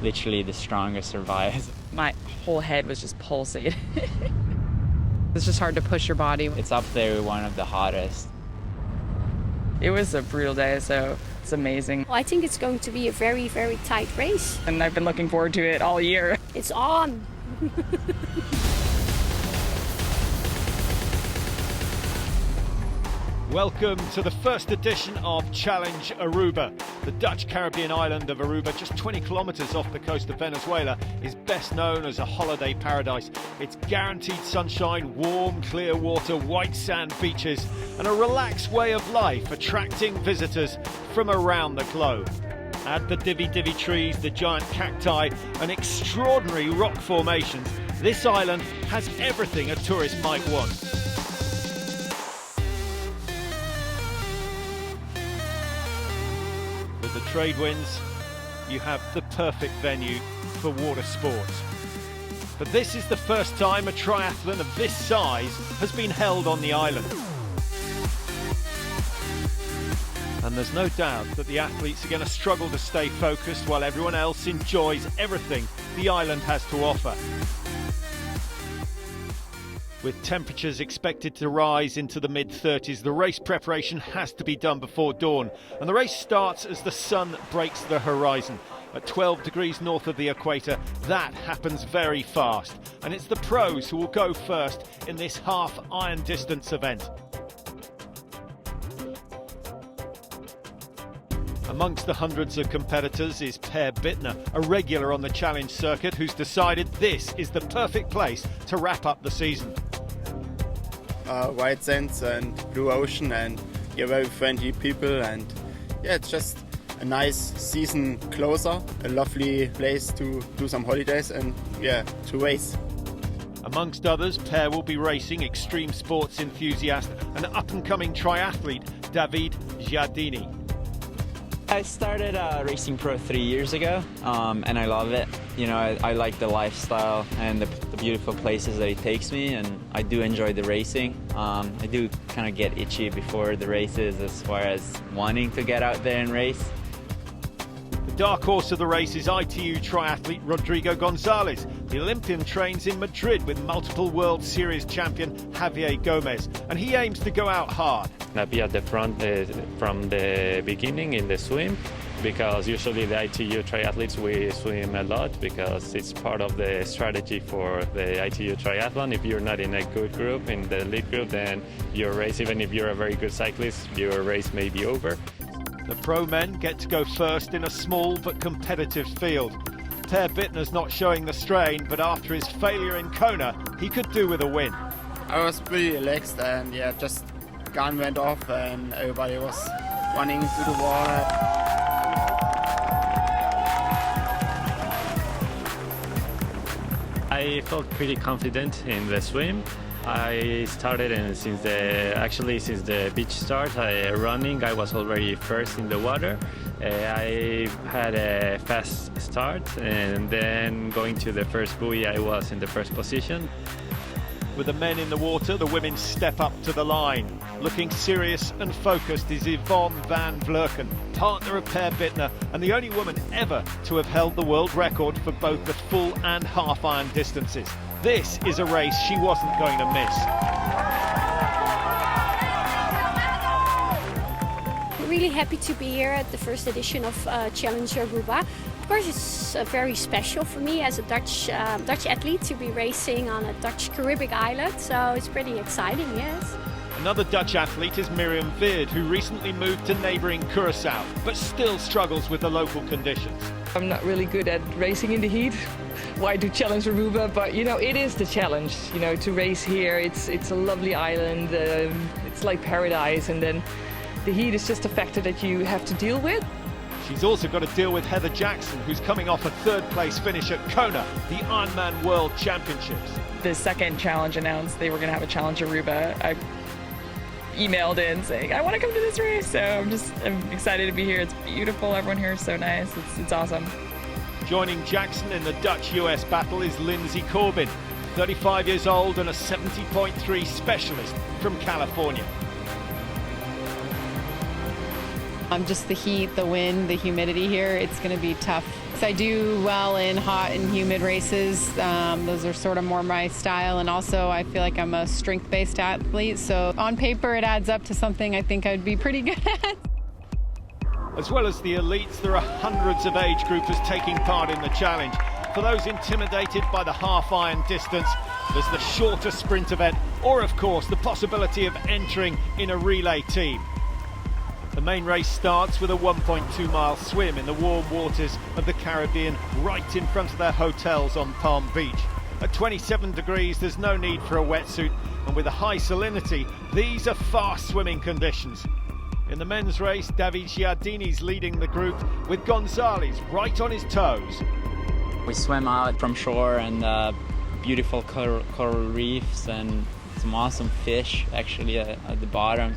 literally the strongest survives. My whole head was just pulsating. It's just hard to push your body. It's up there with one of the hottest. It was a brutal day, so it's amazing. Well, I think it's going to be a very, very tight race. And I've been looking forward to it all year. It's on. Welcome to the first edition of Challenge Aruba. The Dutch Caribbean island of Aruba, just 20 kilometers off the coast of Venezuela, is best known as a holiday paradise. It's guaranteed sunshine, warm, clear water, white sand beaches, and a relaxed way of life attracting visitors from around the globe. Add the divvy trees, the giant cacti, and extraordinary rock formations. This island has everything a tourist might want. With the trade winds, you have the perfect venue for water sports. But this is the first time a triathlon of this size has been held on the island. And there's no doubt that the athletes are going to struggle to stay focused while everyone else enjoys everything the island has to offer. With temperatures expected to rise into the mid-30s, the race preparation has to be done before dawn. And the race starts as the sun breaks the horizon. At 12 degrees north of the equator, that happens very fast. And it's the pros who will go first in this half-iron distance event. Amongst the hundreds of competitors is Per Bittner, a regular on the challenge circuit who's decided this is the perfect place to wrap up the season. White sands and blue ocean, and very friendly people, and it's just a nice season closer, a lovely place to do some holidays and to race. Amongst others, Per will be racing extreme sports enthusiast and up-and-coming triathlete David Giardini. I started racing pro 3 years ago, and I love it. You know, I like the lifestyle and the beautiful places that it takes me, and I do enjoy the racing. I do kind of get itchy before the races as far as wanting to get out there and race. The dark horse of the race is ITU triathlete Rodrigo Gonzalez. The Olympian trains in Madrid with multiple World Series champion Javier Gomez, and he aims to go out hard. I'll be at the front from the beginning in the swim, because usually the ITU triathletes, we swim a lot because it's part of the strategy for the ITU triathlon. If you're not in a good group, in the lead group, then your race, even if you're a very good cyclist, your race may be over. The pro men get to go first in a small but competitive field. Per Bittner's not showing the strain, but after his failure in Kona, he could do with a win. I was pretty relaxed, and just gun went off and everybody was running into the water. I felt pretty confident in the swim. I started, and since the beach start, running, I was already first in the water. I had a fast start, and then going to the first buoy, I was in the first position. With the men in the water, the women step up to the line. Looking serious and focused is Yvonne van Vlerken, partner of Per Bittner, and the only woman ever to have held the world record for both the full and half-iron distances. This is a race she wasn't going to miss. We're really happy to be here at the first edition of Challenge Aruba. Of course, it's very special for me as a Dutch athlete to be racing on a Dutch Caribbean island, so it's pretty exciting, yes. Another Dutch athlete is Miriam Beard, who recently moved to neighbouring Curaçao, but still struggles with the local conditions. I'm not really good at racing in the heat. Why do Challenge Aruba? But it is the challenge. To race here, it's a lovely island. It's like paradise, and then the heat is just a factor that you have to deal with. She's also got to deal with Heather Jackson, who's coming off a third-place finish at Kona, the Ironman World Championships. The second challenge announced they were going to have a Challenge Aruba. I emailed in saying, I want to come to this race. So I'm excited to be here. It's beautiful. Everyone here is so nice. It's awesome. Joining Jackson in the Dutch-US battle is Lindsay Corbin, 35 years old and a 70.3 specialist from California. Just the heat, the wind, the humidity here, it's going to be tough. I do well in hot and humid races. Those are sort of more my style, and also I feel like I'm a strength-based athlete, so on paper it adds up to something I think I'd be pretty good at. As well as the elites, there are hundreds of age groupers taking part in the challenge. For those intimidated by the half-iron distance, there's the shorter sprint event, or of course the possibility of entering in a relay team. The main race starts with a 1.2-mile swim in the warm waters of the Caribbean, right in front of their hotels on Palm Beach. At 27 degrees, there's no need for a wetsuit, and with a high salinity, these are fast swimming conditions. In the men's race, David Giardini's leading the group, with Gonzalez right on his toes. We swam out from shore, and beautiful coral reefs and some awesome fish actually at the bottom.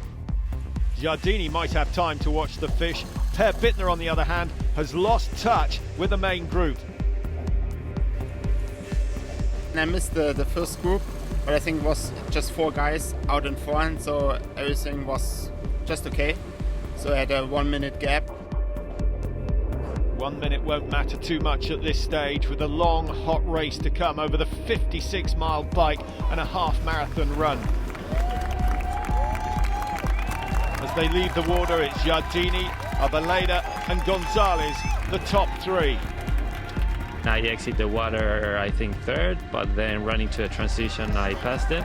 Giardini might have time to watch the fish. Per Bittner, on the other hand, has lost touch with the main group. I missed the first group, but I think it was just 4 guys out in front, so everything was just okay. So I had a 1-minute gap. 1 minute won't matter too much at this stage, with a long, hot race to come over the 56-mile bike and a half-marathon run. As they leave the water, it's Giardini, Aveleda and Gonzalez, the top 3. I exit the water, I think, third, but then running to a transition, I passed it.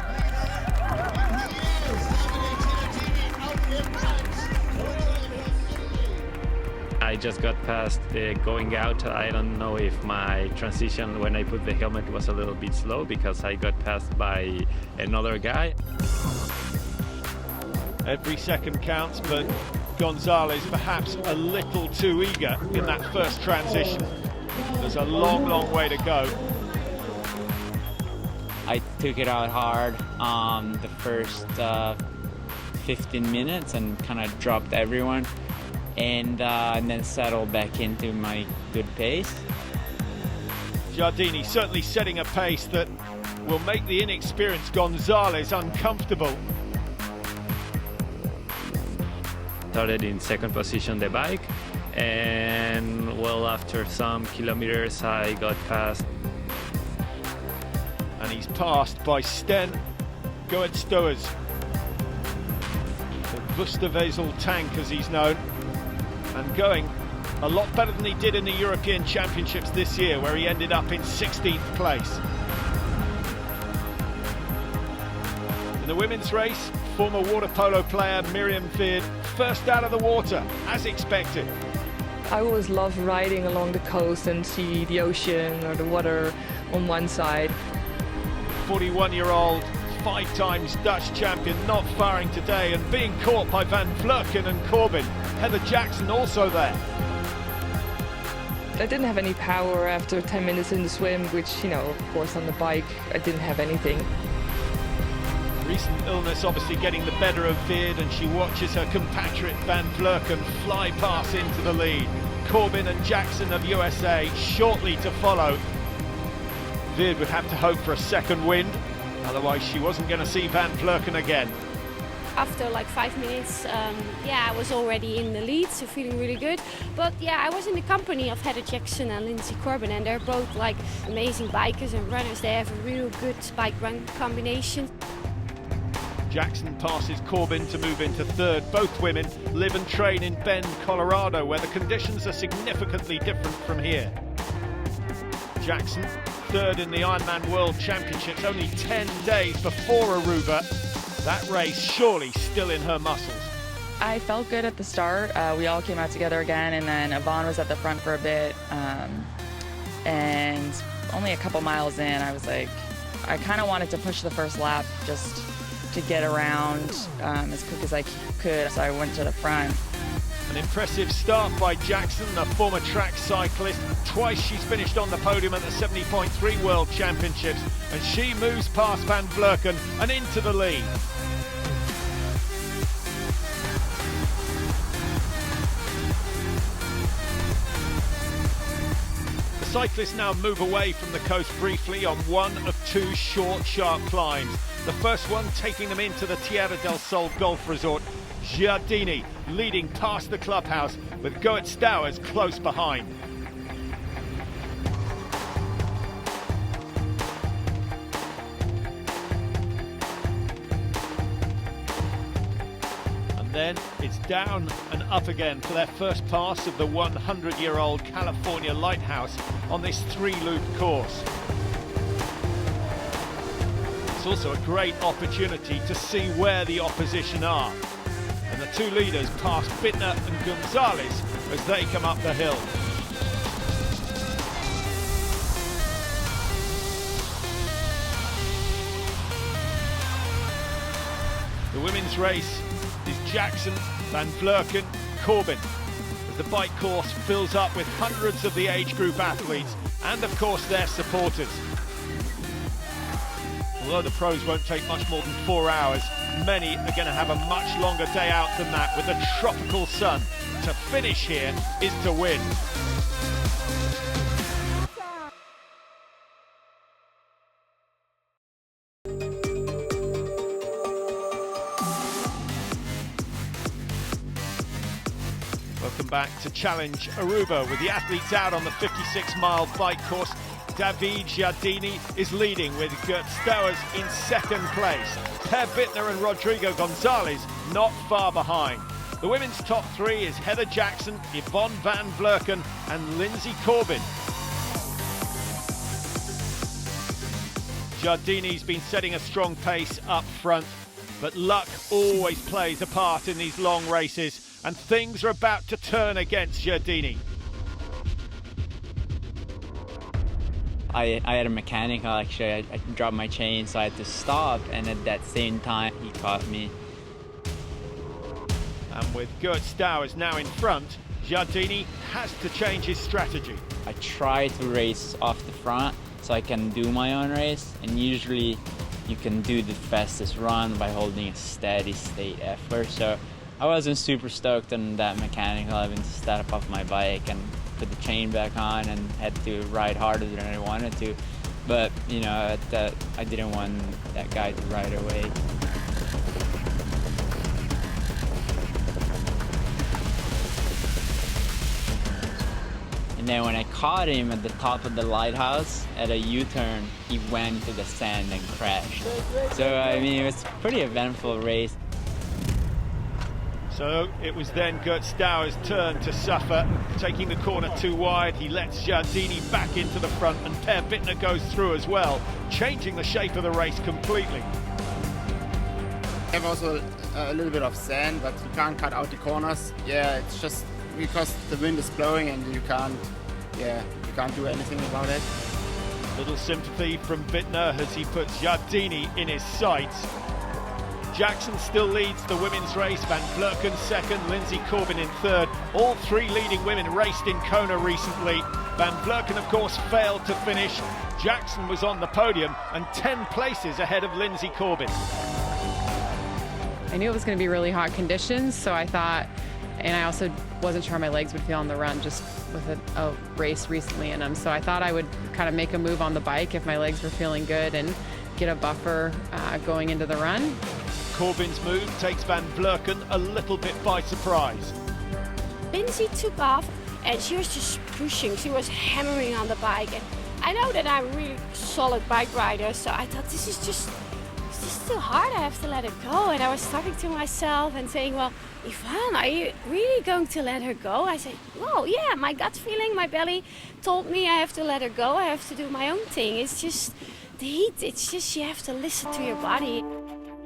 I just got past going out. I don't know if my transition when I put the helmet was a little bit slow because I got passed by another guy. Every second counts, but Gonzalez perhaps a little too eager in that first transition. There's a long, long way to go. I took it out hard the first 15 minutes and kind of dropped everyone, and then settled back into my good pace. Giardini certainly setting a pace that will make the inexperienced Gonzalez uncomfortable. Started in second position the bike, and well, after some kilometers I got past. And he's passed by Sten Goetz-Stoers, the Wusterwesel tank as he's known, and going a lot better than he did in the European Championships this year, where he ended up in 16th place. In the women's race, former water polo player Miriam Beard first out of the water, as expected. I always love riding along the coast and see the ocean or the water on one side. 41-year-old, 5 times Dutch champion, not firing today and being caught by Van Vleuten and Corbin. Heather Jackson also there. I didn't have any power after 10 minutes in the swim, which, you know, of course on the bike I didn't have anything. Recent illness obviously getting the better of Beard, and she watches her compatriot Van Vleuten fly past into the lead. Corbin and Jackson of USA shortly to follow. Beard would have to hope for a second wind, otherwise she wasn't going to see Van Vleuten again. After like 5 minutes, I was already in the lead, so feeling really good. But yeah, I was in the company of Heather Jackson and Lindsay Corbin, and they're both like amazing bikers and runners. They have a real good bike-run combination. Jackson passes Corbin to move into third. Both women live and train in Bend, Colorado, where the conditions are significantly different from here. Jackson, third in the Ironman World Championships, only 10 days before Aruba. That race surely still in her muscles. I felt good at the start. We all came out together again, and then Yvonne was at the front for a bit. And only a couple miles in, I was like, I kind of wanted to push the first lap just to get around as quick as I could, so I went to the front. An impressive start by Jackson, a former track cyclist. Twice she's finished on the podium at the 70.3 World Championships, and she moves past Van Vleuten and into the lead. The cyclists now move away from the coast briefly on one of 2 short, sharp climbs. The first one taking them into the Tierra del Sol Golf Resort. Giardini leading past the clubhouse with Goet Stowers close behind. Then it's down and up again for their first pass of the 100-year-old California lighthouse on this 3-loop course. It's also a great opportunity to see where the opposition are. And the two leaders pass Bittner and Gonzalez as they come up the hill. The women's race is Jackson, Van Vleuten, Corbin, as the bike course fills up with hundreds of the age group athletes and of course their supporters. Although the pros won't take much more than 4 hours, many are going to have a much longer day out than that with the tropical sun. To finish here is to win. Welcome back to Challenge Aruba with the athletes out on the 56-mile bike course. David Giardini is leading with Goet Stowers in second place. Per Bittner and Rodrigo Gonzalez not far behind. The women's top three is Heather Jackson, Yvonne Van Vleuten and Lindsay Corbin. Giardini's been setting a strong pace up front, but luck always plays a part in these long races, and things are about to turn against Giardini. I had a mechanical, actually. I dropped my chain, so I had to stop, and at that same time, he caught me. And with Goet Stowers now in front, Giardini has to change his strategy. I try to race off the front so I can do my own race, and usually you can do the fastest run by holding a steady state effort. So I wasn't super stoked on that mechanical, having to step off my bike and put the chain back on and had to ride harder than I wanted to. But, you know, I didn't want that guy to ride away. And then when I caught him at the top of the lighthouse at a U-turn, he went to the sand and crashed. So, I mean, it was a pretty eventful race. So it was then Goet Stowers' turn to suffer. Taking the corner too wide, he lets Giardini back into the front, and Per Bittner goes through as well, changing the shape of the race completely. We have also a little bit of sand, but you can't cut out the corners. Yeah, it's just because the wind is blowing and you can't do anything about it. Little sympathy from Bittner as he puts Giardini in his sights. Jackson still leads the women's race, Van Vleuten second, Lindsay Corbin in third. All three leading women raced in Kona recently. Van Vleuten, of course, failed to finish. Jackson was on the podium and 10 places ahead of Lindsay Corbin. I knew it was going to be really hot conditions, so I thought, and I also wasn't sure how my legs would feel on the run just with a race recently in them. So I thought I would kind of make a move on the bike if my legs were feeling good and get a buffer going into the run. Corbin's move takes Van Vleuten a little bit by surprise. Lindsay took off and she was just pushing. She was hammering on the bike. And I know that I'm a really solid bike rider, so I thought this is just too hard. I have to let her go. And I was talking to myself and saying, well, Yvonne, are you really going to let her go? I said, well, yeah, my gut feeling, my belly told me I have to let her go. I have to do my own thing. It's just the heat. It's just you have to listen to your body.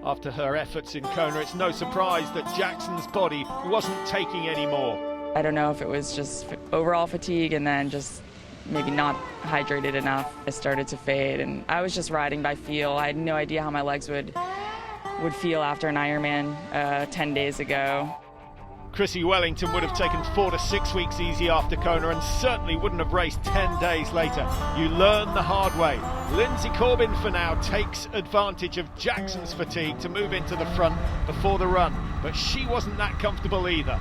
After her efforts in Kona, it's no surprise that Jackson's body wasn't taking any more. I don't know if it was just overall fatigue and then just maybe not hydrated enough. It started to fade, and I was just riding by feel. I had no idea how my legs would feel after an Ironman 10 days ago. Chrissy Wellington would have taken 4 to 6 weeks easy after Kona and certainly wouldn't have raced 10 days later. You learn the hard way. Lindsay Corbin for now takes advantage of Jackson's fatigue to move into the front before the run, but she wasn't that comfortable either.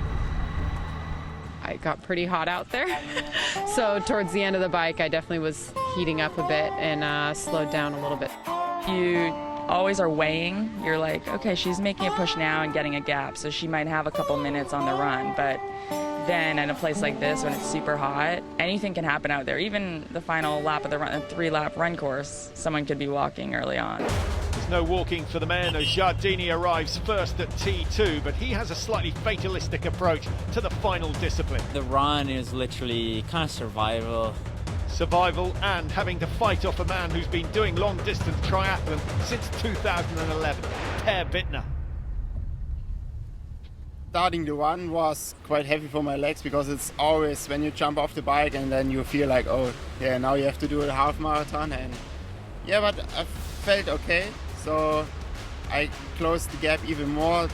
I got pretty hot out there. So towards the end of the bike, I definitely was heating up a bit and slowed down a little bit. You always are weighing. You're like, okay, she's making a push now and getting a gap, so she might have a couple minutes on the run. But then in a place like this, when it's super hot, anything can happen out there. Even the final lap of the run, a 3-lap run course, someone could be walking early on. There's no walking for the men as Giardini arrives first at T2, but he has a slightly fatalistic approach to the final discipline. The run is literally kind of survival. Survival and having to fight off a man who's been doing long-distance triathlon since 2011, Per Bittner. Starting the run was quite heavy for my legs because it's always when you jump off the bike and then you feel like, oh yeah, now you have to do a half marathon. And yeah, but I felt okay, so I closed the gap even more.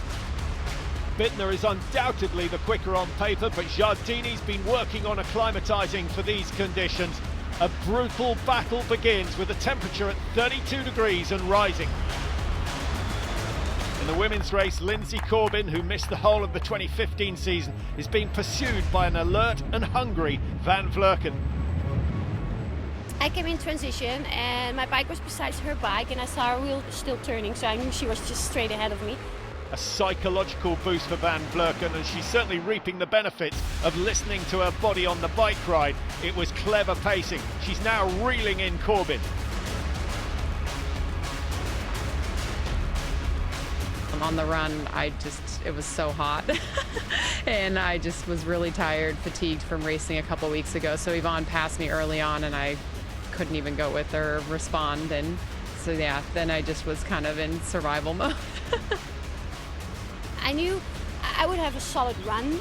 Bittner is undoubtedly the quicker on paper, but Giardini's been working on acclimatising for these conditions. A brutal battle begins with the temperature at 32 degrees and rising. In the women's race, Lindsay Corbin, who missed the whole of the 2015 season, is being pursued by an alert and hungry Van Vleuten. I came in transition and my bike was beside her bike and I saw her wheel still turning, so I knew she was just straight ahead of me. A psychological boost for Van Vleuten, and she's certainly reaping the benefits of listening to her body on the bike ride. It was clever pacing. She's now reeling in Corbin. On the run, it was so hot and I just was really tired, fatigued from racing a couple weeks ago. So Yvonne passed me early on and I couldn't even go with her, respond. And so yeah, then I just was kind of in survival mode. I knew I would have a solid run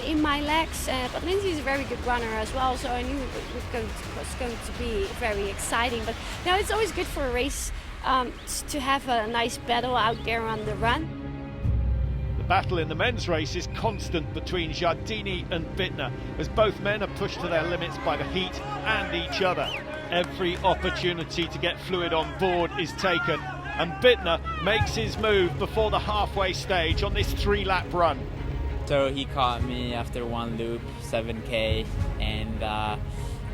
in my legs, but Lindsay is a very good runner as well, so I knew it was going to be very exciting. But you know, it's always good for a race to have a nice battle out there on the run. The battle in the men's race is constant between Giardini and Bittner, as both men are pushed to their limits by the heat and each other. Every opportunity to get fluid on board is taken, and Bittner makes his move before the halfway stage on this 3-lap run. So he caught me after one loop, 7K, and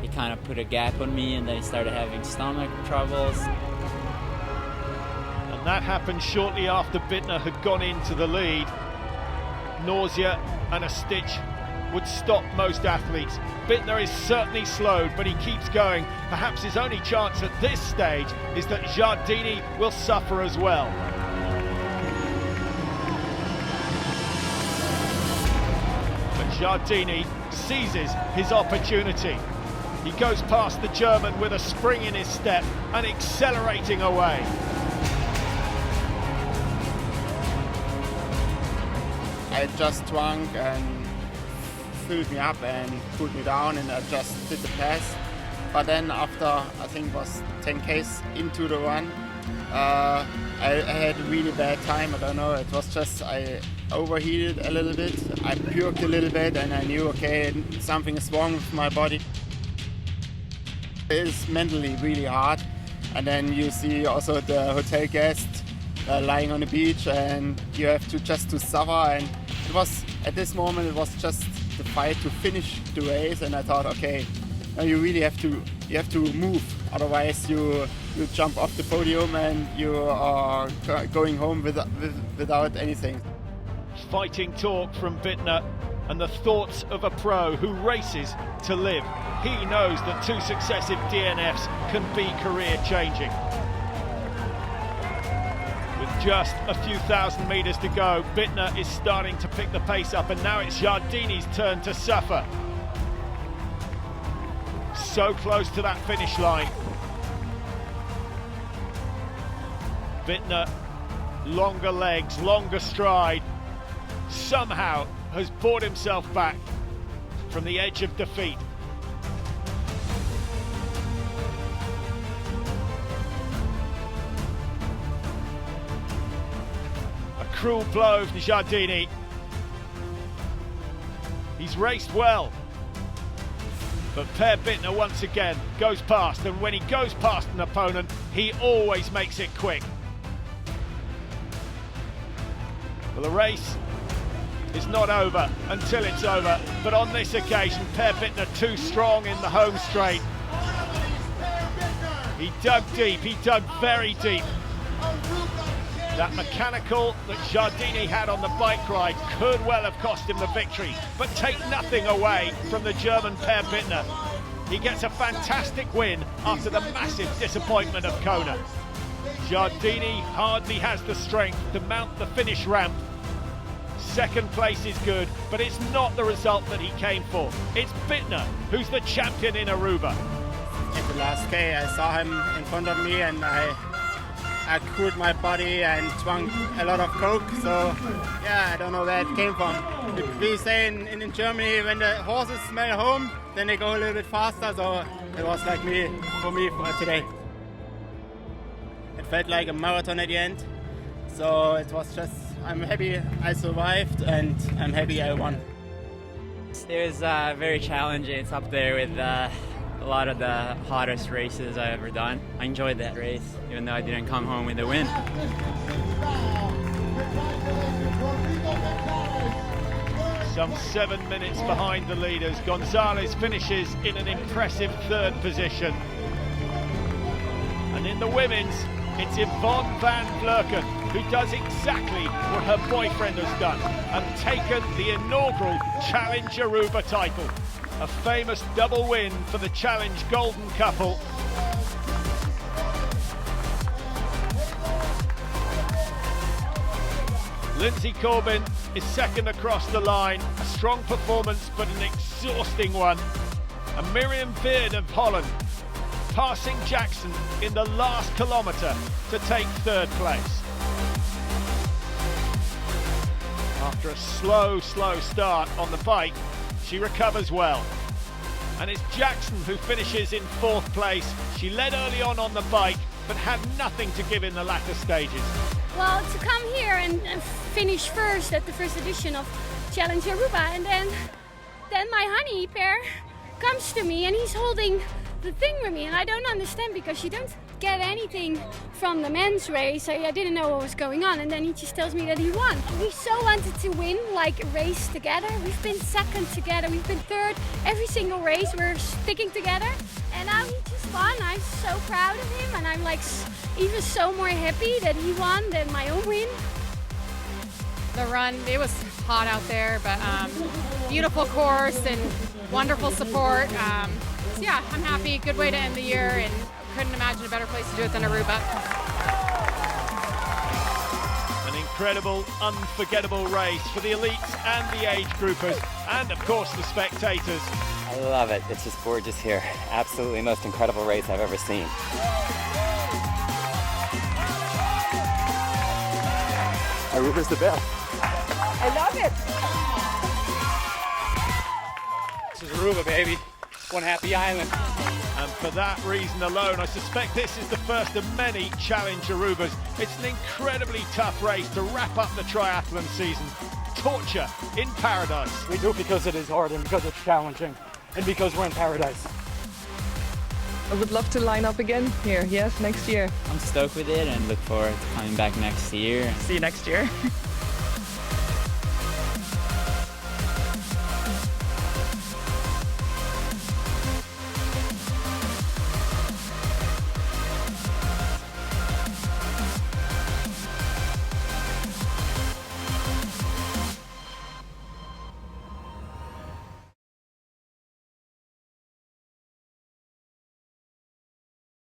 he kind of put a gap on me, and then he started having stomach troubles. And that happened shortly after Bittner had gone into the lead. Nausea and a stitch would stop most athletes. Bittner is certainly slowed, but he keeps going. Perhaps his only chance at this stage is that Giardini will suffer as well. But Giardini seizes his opportunity. He goes past the German with a spring in his step and accelerating away. I just drunk and filled me up and pulled me down, and I just did the pass. But then after, I think it was 10 Ks into the run, I had a really bad time. I don't know, it was just I overheated a little bit, I puked a little bit, and I knew, okay, something is wrong with my body. It is mentally really hard. And then you see also the hotel guest lying on the beach, and you have to just to suffer. And it was, at this moment, it was just the fight to finish the race, and I thought, okay, now you really have to move, otherwise you jump off the podium and you are going home without anything. Fighting talk from Bittner and the thoughts of a pro who races to live. He knows that 2 successive DNFs can be career-changing. With just a few thousand metres to go, Bittner is starting to pick the pace up, and now it's Giardini's turn to suffer. So close to that finish line. Bittner, longer legs, longer stride, somehow has brought himself back from the edge of defeat. Cruel blow from Giardini. He's raced well, but Per Bittner once again goes past, and when he goes past an opponent, he always makes it quick. Well, the race is not over until it's over, but on this occasion, Per Bittner too strong in the home straight. He dug deep, he dug very deep. That mechanical that Giardini had on the bike ride could well have cost him the victory, but take nothing away from the German Per Bittner. He gets a fantastic win after the massive disappointment of Kona. Giardini hardly has the strength to mount the finish ramp. Second place is good, but it's not the result that he came for. It's Bittner who's the champion in Aruba. At the last K, I saw him in front of me and I cooled my body and drank a lot of Coke. So yeah, I don't know where it came from. We say in Germany, when the horses smell home, then they go a little bit faster. So it was like for me for today. It felt like a marathon at the end. So it was just, I'm happy I survived and I'm happy I won. It was very challenging. It's up there with a lot of the hottest races I've ever done. I enjoyed that race, even though I didn't come home with the win. Some 7 minutes behind the leaders, Gonzalez finishes in an impressive third position. And in the women's, it's Yvonne van Vlerken who does exactly what her boyfriend has done and taken the inaugural Challenge Aruba title. A famous double win for the Challenge Golden couple. Lindsay Corbin is second across the line. A strong performance, but an exhausting one. And Miriam Beard of Holland passing Jackson in the last kilometre to take third place. After a slow start on the bike, she recovers well. And it's Jackson who finishes in fourth place. She led early on the bike, but had nothing to give in the latter stages. Well, to come here and finish first at the first edition of Challenge Aruba, and then my honey pair comes to me and he's holding the thing with me, and I don't understand because you don't get anything from the men's race. I didn't know what was going on, and then he just tells me that he won. We so wanted to win, like a race together. We've been second together, we've been third. Every single race we're sticking together, and now he just won. I'm so proud of him, and I'm like even so more happy that he won than my own win. The run, it was hot out there, but beautiful course and wonderful support. So yeah, I'm happy. Good way to end the year, and couldn't imagine a better place to do it than Aruba. An incredible, unforgettable race for the elites and the age groupers, and of course the spectators. I love it. It's just gorgeous here. Absolutely most incredible race I've ever seen. Aruba's the best. I love it. This is Aruba, baby. One happy island. And for that reason alone, I suspect this is the first of many Challenge Arubas. It's an incredibly tough race to wrap up the triathlon season. Torture in paradise. We do it because it is hard and because it's challenging and because we're in paradise. I would love to line up again here, yes, next year. I'm stoked with it and look forward to coming back next year. See you next year.